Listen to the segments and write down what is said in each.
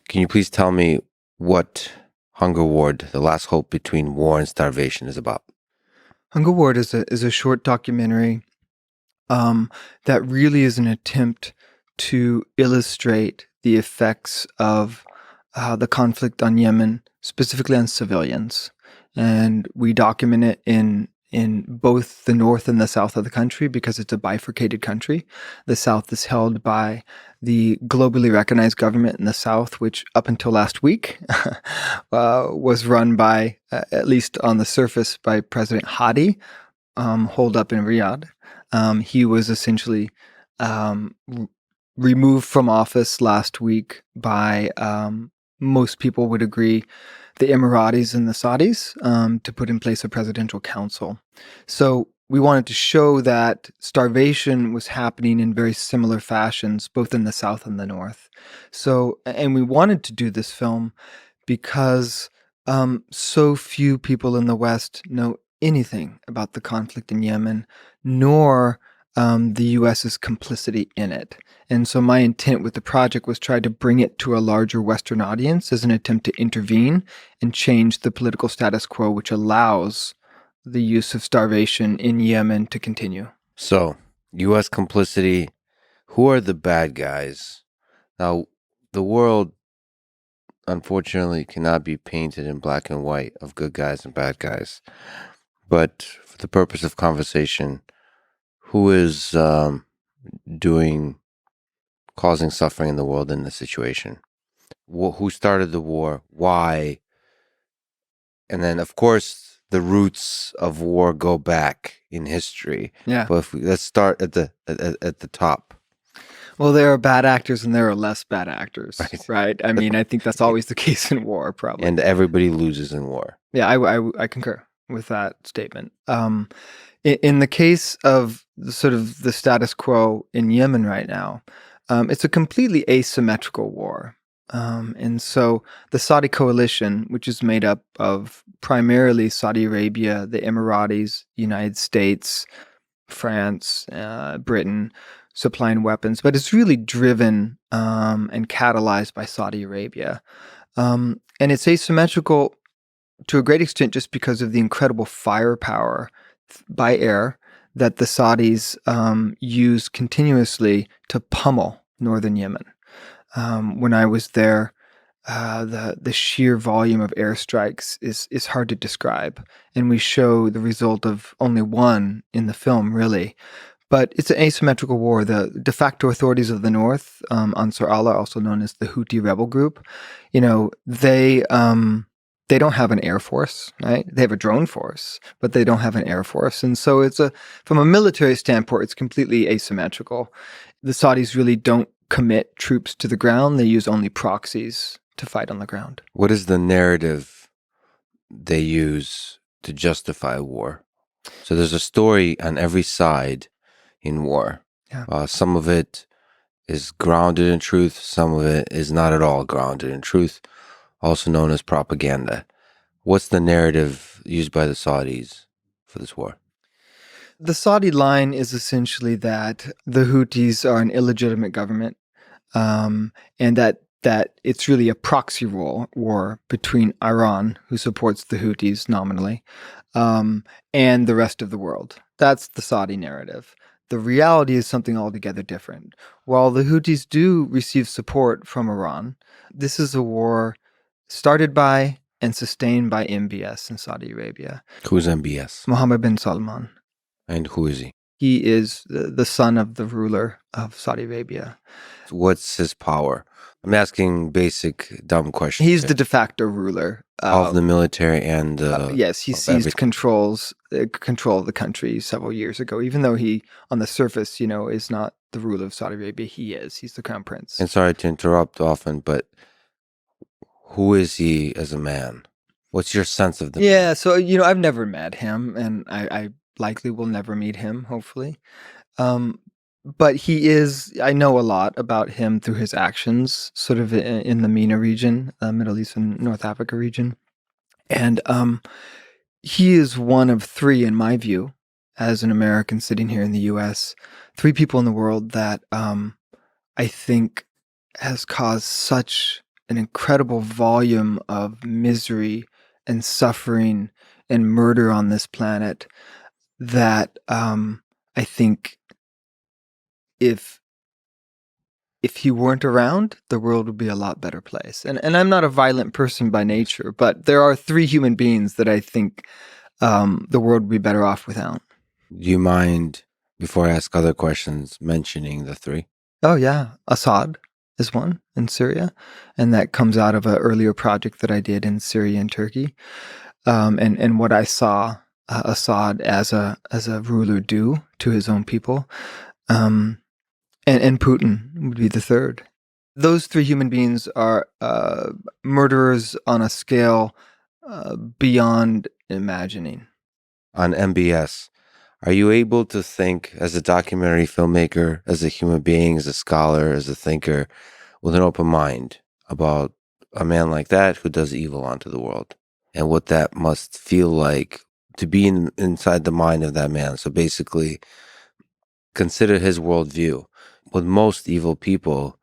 Can you please tell me what Hunger Ward, The Last Hope Between War and Starvation, is about? Hunger Ward is a short documentary that really is an attempt to illustrate the effects of the conflict on Yemen, specifically on civilians. And we document it in both the north and the south of the country because it's a bifurcated country. The south is held by the globally recognized government in the south, which up until last week was run by, at least on the surface, by President Hadi, holed up in Riyadh. He was essentially removed from office last week by, most people would agree, the Emiratis and the Saudis to put in place a presidential council. So we wanted to show that starvation was happening in very similar fashions, both in the south and the north. So, and we wanted to do this film because so few people in the West know anything about the conflict in Yemen, nor the U.S.'s complicity in it. And so my intent with the project was try to bring it to a larger Western audience as an attempt to intervene and change the political status quo, which allows the use of starvation in Yemen to continue. So, U.S. complicity, who are the bad guys? Now, the world, unfortunately, cannot be painted in black and white of good guys and bad guys. But for the purpose of conversation, who is causing suffering in the world in this situation? Who started the war? Why? And then, of course, the roots of war go back in history. Yeah. But let's start at the top. Well, there are bad actors and there are less bad actors, Right. right? I mean, I think that's always the case in war, probably. And everybody loses in war. Yeah, I concur with that statement. In the case of sort of the status quo in Yemen right now, it's a completely asymmetrical war. And so the Saudi coalition, which is made up of primarily Saudi Arabia, the Emiratis, United States, France, Britain, supplying weapons, but it's really driven and catalyzed by Saudi Arabia. And it's asymmetrical to a great extent just because of the incredible firepower by air that the Saudis use continuously to pummel northern Yemen. When I was there, the sheer volume of airstrikes is hard to describe, and we show the result of only one in the film, really. But it's an asymmetrical war. The de facto authorities of the north, Ansar Allah, also known as the Houthi rebel group, they don't have an air force, right? They have a drone force, but they don't have an air force. And so from a military standpoint, it's completely asymmetrical. The Saudis really don't commit troops to the ground. They use only proxies to fight on the ground. What is the narrative they use to justify war? So there's a story on every side in war. Yeah. Some of it is grounded in truth. Some of it is not at all grounded in truth, also known as propaganda. What's the narrative used by the Saudis for this war? The Saudi line is essentially that the Houthis are an illegitimate government, and that it's really a proxy war between Iran, who supports the Houthis nominally, and the rest of the world. That's the Saudi narrative. The reality is something altogether different. While the Houthis do receive support from Iran, this is a war started by and sustained by MBS in Saudi Arabia. Who's MBS? Mohammed bin Salman. And who is he? He is the son of the ruler of Saudi Arabia. What's his power? I'm asking basic, dumb questions. He's the de facto ruler of the military and yes, he seized control of the country several years ago. Even though he, on the surface, is not the ruler of Saudi Arabia, he is. He's the crown prince. And sorry to interrupt often, but who is he as a man? What's your sense of the man? Yeah, so I've never met him, and I likely will never meet him, hopefully. But I know a lot about him through his actions, sort of in the MENA region, Middle East and North Africa region. And he is one of three, in my view, as an American sitting here in the U.S., three people in the world that I think has caused such an incredible volume of misery and suffering and murder on this planet that I think if he weren't around, the world would be a lot better place. And I'm not a violent person by nature, but there are 3 human beings that I think the world would be better off without. Do you mind, before I ask other questions, mentioning the 3? Oh yeah, Assad is one in Syria, and that comes out of an earlier project that I did in Syria and Turkey, and what I saw Assad as a ruler do to his own people, and Putin would be the third. Those 3 human beings are murderers on a scale beyond imagining. On MBS, are you able to think as a documentary filmmaker, as a human being, as a scholar, as a thinker, with an open mind about a man like that who does evil onto the world and what that must feel like to be inside the mind of that man? So basically, consider his worldview. With most evil people,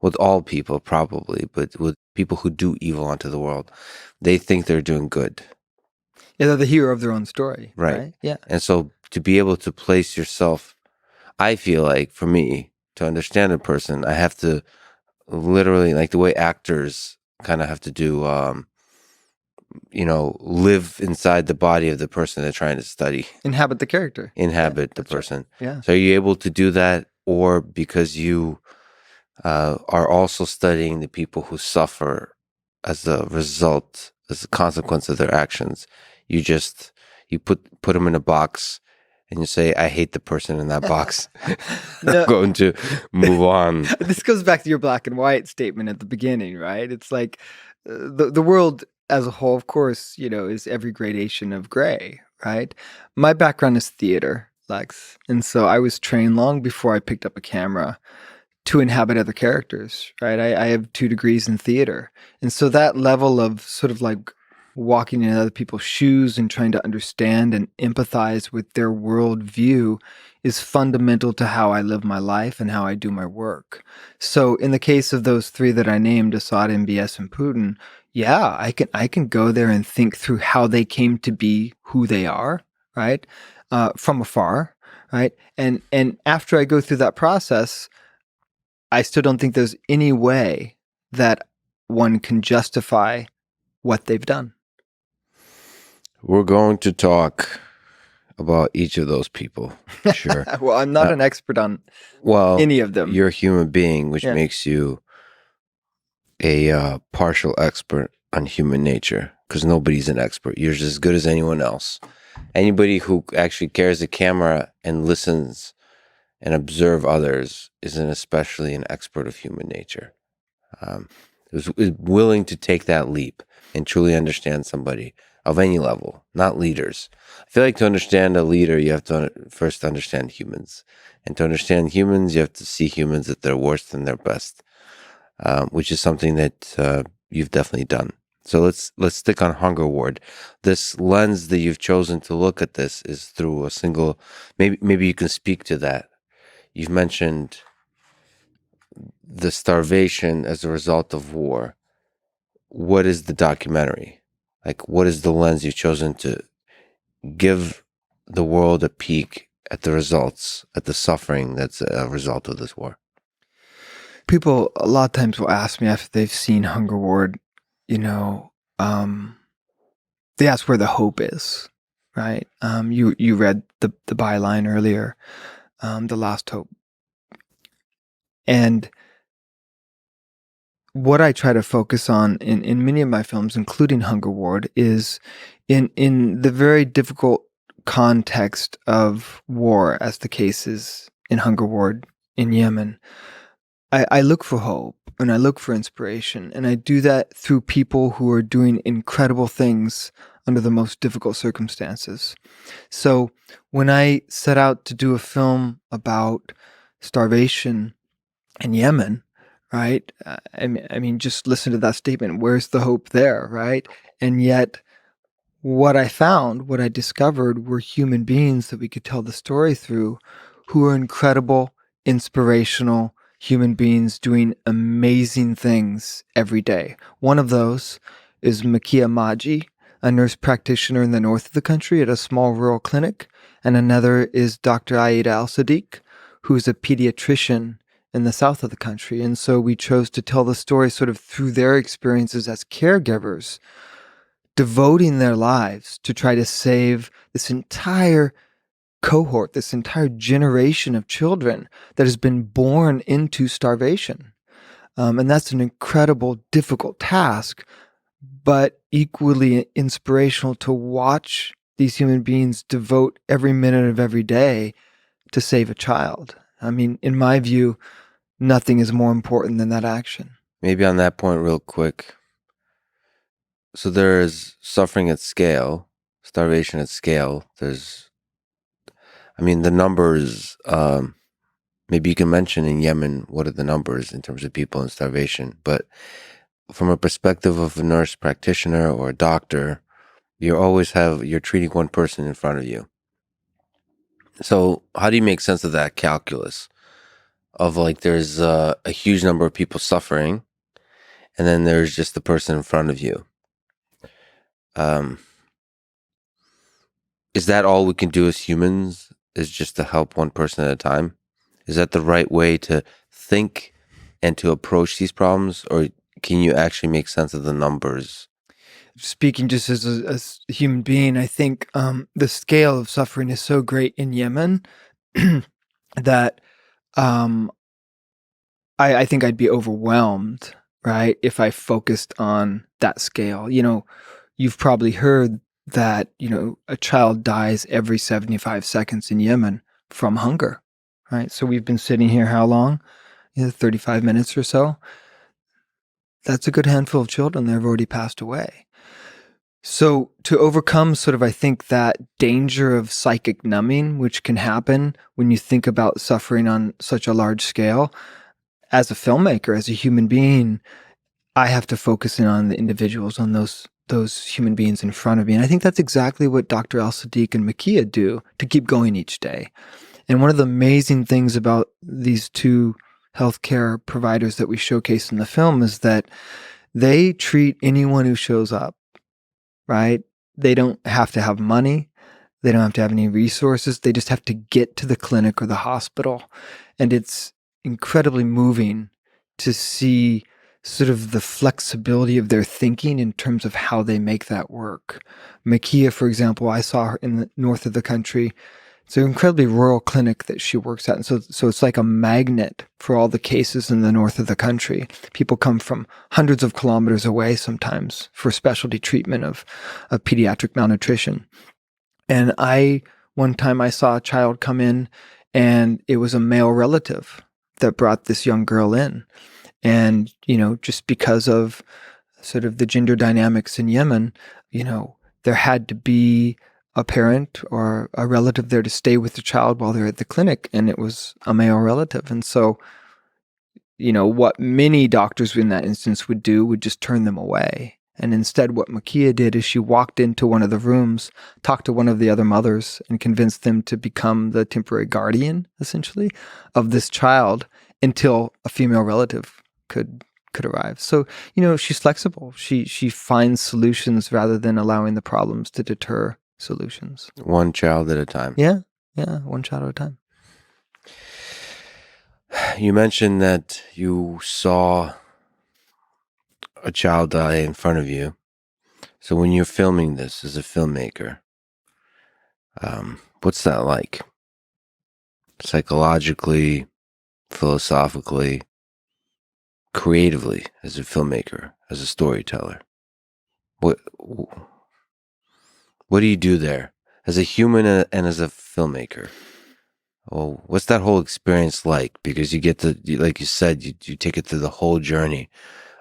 with all people probably, but with people who do evil onto the world, they think they're doing good. Yeah, they're the hero of their own story, Right. right? Yeah. And so to be able to place yourself, I feel like for me, to understand a person, I have to literally, like the way actors kind of have to do, live inside the body of the person they're trying to study, Inhabit the character. inhabit the that's right. person. Yeah. So are you able to do that, or because you are also studying the people who suffer as a result, as a consequence of their actions, you put them in a box and you say, I hate the person in that box. I'm going to move on. This goes back to your black and white statement at the beginning, right? It's like the world as a whole, of course, is every gradation of gray, right? My background is theater, Lex. And so I was trained long before I picked up a camera to inhabit other characters, right? I have 2 degrees in theater. And so that level of sort of like walking in other people's shoes and trying to understand and empathize with their worldview is fundamental to how I live my life and how I do my work. So in the case of those 3 that I named, Assad, MBS, and Putin, yeah, I can go there and think through how they came to be who they are, right? From afar, right? And after I go through that process, I still don't think there's any way that one can justify what they've done. We're going to talk about each of those people. Sure. Well, I'm not an expert on any of them. You're a human being, which makes you a partial expert on human nature, because nobody's an expert. You're just as good as anyone else. Anybody who actually carries a camera and listens and observe others isn't especially an expert of human nature. Is willing to take that leap and truly understand somebody of any level, not leaders. I feel like to understand a leader, you have to first understand humans. And to understand humans, you have to see humans at their worst and their best, which is something that you've definitely done. So let's stick on Hunger Ward. This lens that you've chosen to look at this is through a single. Maybe you can speak to that. You've mentioned the starvation as a result of war. What is the documentary? Like, what is the lens you've chosen to give the world a peek at the results, at the suffering that's a result of this war? People a lot of times will ask me after they've seen Hunger Ward, they ask where the hope is, right? You read the byline earlier, The Last Hope. And what I try to focus on in many of my films, including Hunger Ward, is in the very difficult context of war, as the case is in Hunger Ward in Yemen. I look for hope and I look for inspiration, and I do that through people who are doing incredible things under the most difficult circumstances. So when I set out to do a film about starvation in Yemen, right? I mean, just listen to that statement. Where's the hope there, right? And yet, what I discovered were human beings that we could tell the story through, who are incredible, inspirational human beings doing amazing things every day. One of those is Makia Maji, a nurse practitioner in the north of the country at a small rural clinic, and another is Dr. Aida Al-Sadiq, who's a pediatrician in the south of the country. And so we chose to tell the story sort of through their experiences as caregivers, devoting their lives to try to save this entire cohort, this entire generation of children that has been born into starvation. And that's an incredible, difficult task, but equally inspirational to watch these human beings devote every minute of every day to save a child. I mean, in my view, nothing is more important than that action. Maybe on that point, real quick. So there is suffering at scale, starvation at scale. There's, I mean, the numbers. Maybe you can mention in Yemen, what are the numbers in terms of people in starvation? But from a perspective of a nurse practitioner or a doctor, you're treating one person in front of you. So how do you make sense of that calculus of like there's a huge number of people suffering, and then there's just the person in front of you? Is that all we can do as humans, is just to help one person at a time? Is that the right way to think and to approach these problems? Or can you actually make sense of the numbers? Speaking just as a human being, I think the scale of suffering is so great in Yemen that I think I'd be overwhelmed, right, if I focused on that scale. You've probably heard that, a child dies every 75 seconds in Yemen from hunger, right? So we've been sitting here how long? 35 minutes or so. That's a good handful of children that have already passed away. So to overcome sort of, I think, that danger of psychic numbing, which can happen when you think about suffering on such a large scale, as a filmmaker, as a human being, I have to focus in on the individuals, on those human beings in front of me. And I think that's exactly what Dr. Al-Sadiq and Makia do to keep going each day. And one of the amazing things about these two healthcare providers that we showcase in the film is that they treat anyone who shows up, right? They don't have to have money. They don't have to have any resources. They just have to get to the clinic or the hospital. And it's incredibly moving to see sort of the flexibility of their thinking in terms of how they make that work. Makia, for example, I saw her in the north of the country. It's an incredibly rural clinic that she works at. And so it's like a magnet for all the cases in the north of the country. People come from hundreds of kilometers away sometimes for specialty treatment of pediatric malnutrition. And one time I saw a child come in, and it was a male relative that brought this young girl in. And, just because of sort of the gender dynamics in Yemen, there had to be a parent or a relative there to stay with the child while they're at the clinic. And it was a male relative. And so, what many doctors in that instance would do would just turn them away. And instead, what Makia did is she walked into one of the rooms, talked to one of the other mothers, and convinced them to become the temporary guardian, essentially, of this child until a female relative could arrive. So, she's flexible. She finds solutions rather than allowing the problems to deter solutions. One child at a time. Yeah, one child at a time. You mentioned that you saw a child die in front of you. So when you're filming this as a filmmaker, what's that like? Psychologically, philosophically, creatively, as a filmmaker, as a storyteller? What do you do there as a human and as a filmmaker? Oh, what's that whole experience like? Because you get to, like you said, you take it through the whole journey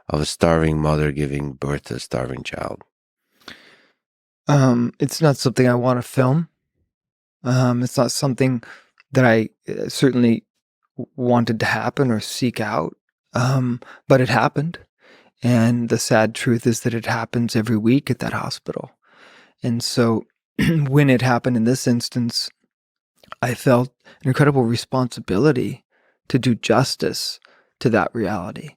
of a starving mother giving birth to a starving child. It's not something I want to film. It's not something that I certainly wanted to happen or seek out. But it happened. And the sad truth is that it happens every week at that hospital. And so when it happened in this instance, I felt an incredible responsibility to do justice to that reality,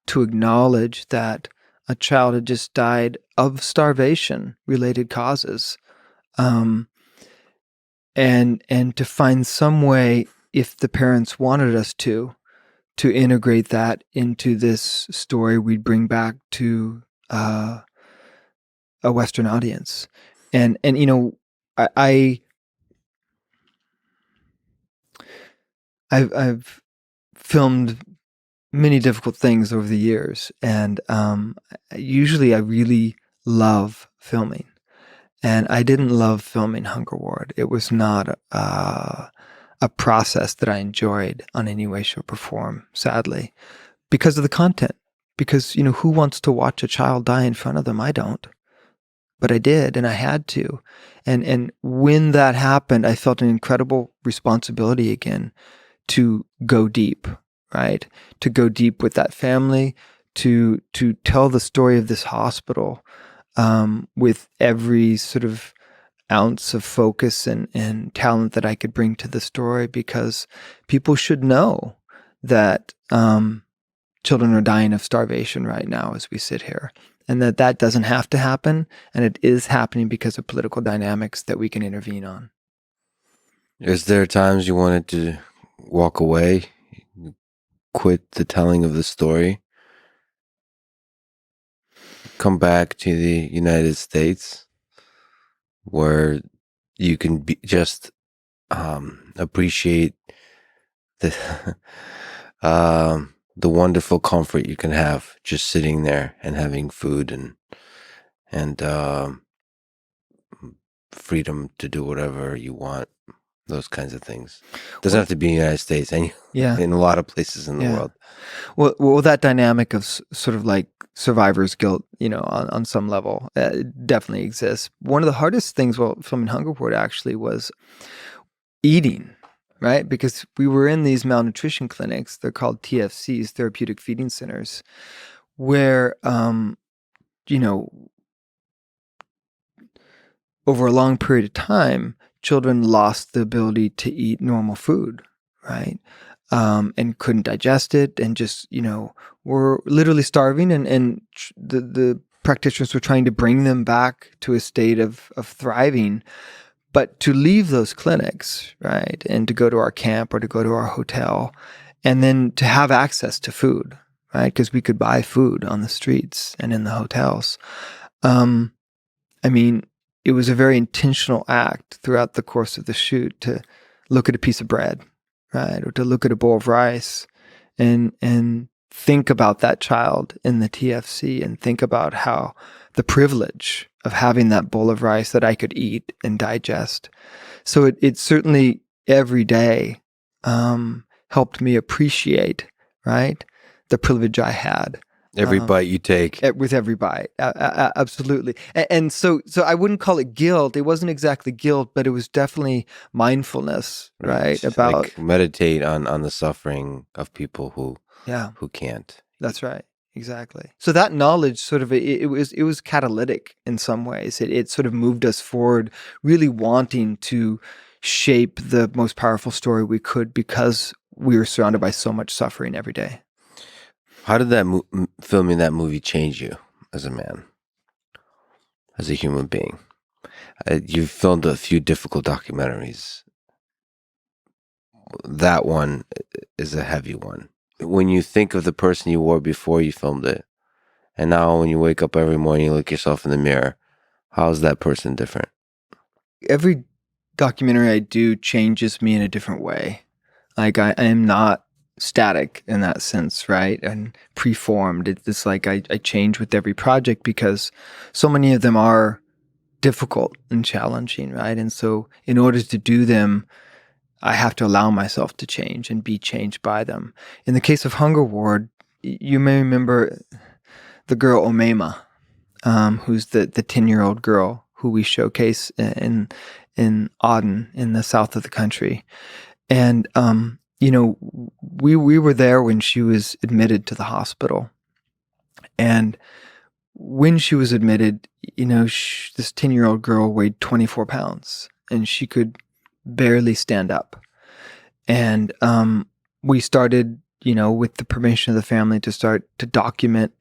to acknowledge that a child had just died of starvation-related causes, um, and to find some way, if the parents wanted us to integrate that into this story we'd bring back to a Western audience. And I've filmed many difficult things over the years, and usually I really love filming. And I didn't love filming Hunger Ward. It was not a process that I enjoyed on any way, shape, or form, sadly, because of the content. Because, who wants to watch a child die in front of them? I don't. But I did, and I had to. And when that happened, I felt an incredible responsibility again to go deep, right? To go deep with that family, to tell the story of this hospital with every sort of ounce of focus and talent that I could bring to the story, because people should know that children are dying of starvation right now as we sit here, and that doesn't have to happen, and it is happening because of political dynamics that we can intervene on. Is there times you wanted to walk away, quit the telling of the story, come back to the United States, where you can appreciate the the wonderful comfort you can have just sitting there and having food and freedom to do whatever you want, those kinds of things. Doesn't have to be in the United States, and in a lot of places in the world. Well, that dynamic of sort of like survivor's guilt, on some level, definitely exists. One of the hardest things while filming Hunger Ward actually was eating, right? Because we were in these malnutrition clinics. They're called TFCs, therapeutic feeding centers, where, over a long period of time, children lost the ability to eat normal food, right? And couldn't digest it, and just, were literally starving, and the practitioners were trying to bring them back to a state of thriving. But to leave those clinics, right, and to go to our camp or to go to our hotel, and then to have access to food, right, because we could buy food on the streets and in the hotels. It was a very intentional act throughout the course of the shoot to look at a piece of bread, right, or to look at a bowl of rice, and think about that child in the TFC, and think about how the privilege of having that bowl of rice that I could eat and digest. So it certainly every day helped me appreciate, right, the privilege I had. Every bite you take. With every bite. Absolutely. And so I wouldn't call it guilt. It wasn't exactly guilt, but it was definitely mindfulness, right? About like meditate on the suffering of people who can't. That's right. Exactly. So that knowledge sort of, it was catalytic in some ways. It sort of moved us forward, really wanting to shape the most powerful story we could, because we were surrounded by so much suffering every day. How did that filming that movie change you as a man, as a human being? You've filmed a few difficult documentaries. That one is a heavy one. When you think of the person you were before you filmed it, and now when you wake up every morning, you look yourself in the mirror, how is that person different? Every documentary I do changes me in a different way. Like I am not static in that sense, right? And preformed. It's like I change with every project, because so many of them are difficult and challenging, right? And so in order to do them, I have to allow myself to change and be changed by them. In the case of Hunger Ward, you may remember the girl Omema, who's the 10-year-old girl who we showcase in Aden in the south of the country. And we were there when she was admitted to the hospital. And when she was admitted, this 10-year-old girl weighed 24 pounds, and she could barely stand up. And we started, with the permission of the family, to start to document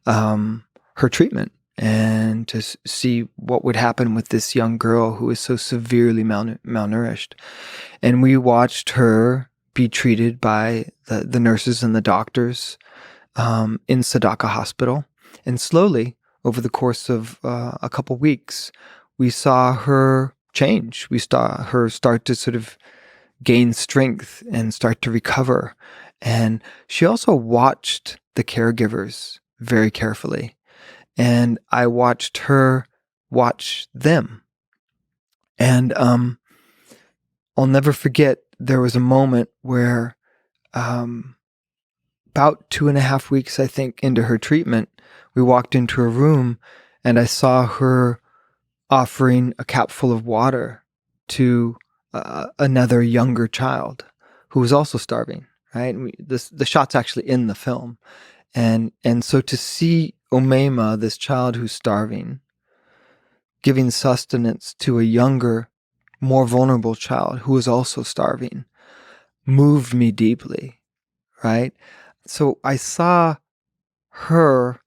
her treatment and to see what would happen with this young girl who is so severely malnourished. And we watched her be treated by the nurses and the doctors in Sadaka Hospital. And slowly, over the course of a couple weeks, we saw her change. We saw her start to sort of gain strength and start to recover. And she also watched the caregivers very carefully. And I watched her watch them. And I'll never forget, there was a moment where about 2.5 weeks, I think, into her treatment, we walked into her room and I saw her offering a cup full of water to another younger child who was also starving, right? The shot's actually in the film. And so to see Umayma, this child who's starving, giving sustenance to a younger, more vulnerable child who is also starving, moved me deeply, right? So I saw her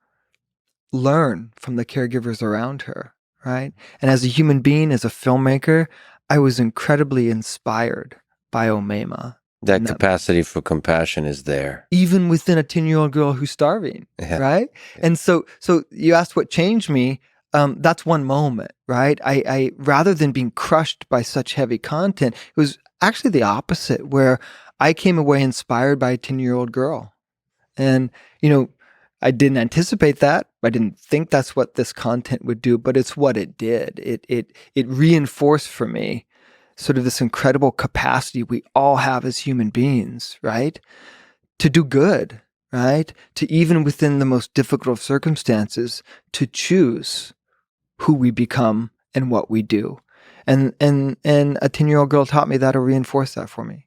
learn from the caregivers around her, right? And as a human being, as a filmmaker, I was incredibly inspired by Umayma. That capacity for compassion is there. Even within a 10-year-old girl who's starving, right? And so you asked what changed me. That's one moment, right? I rather than being crushed by such heavy content, it was actually the opposite, where I came away inspired by a 10-year-old girl. And, I didn't anticipate that. I didn't think that's what this content would do, but it's what it did. It reinforced for me sort of this incredible capacity we all have as human beings, right? To do good, right? To, even within the most difficult of circumstances, to choose who we become and what we do. And a 10-year-old girl taught me that, or reinforced that for me.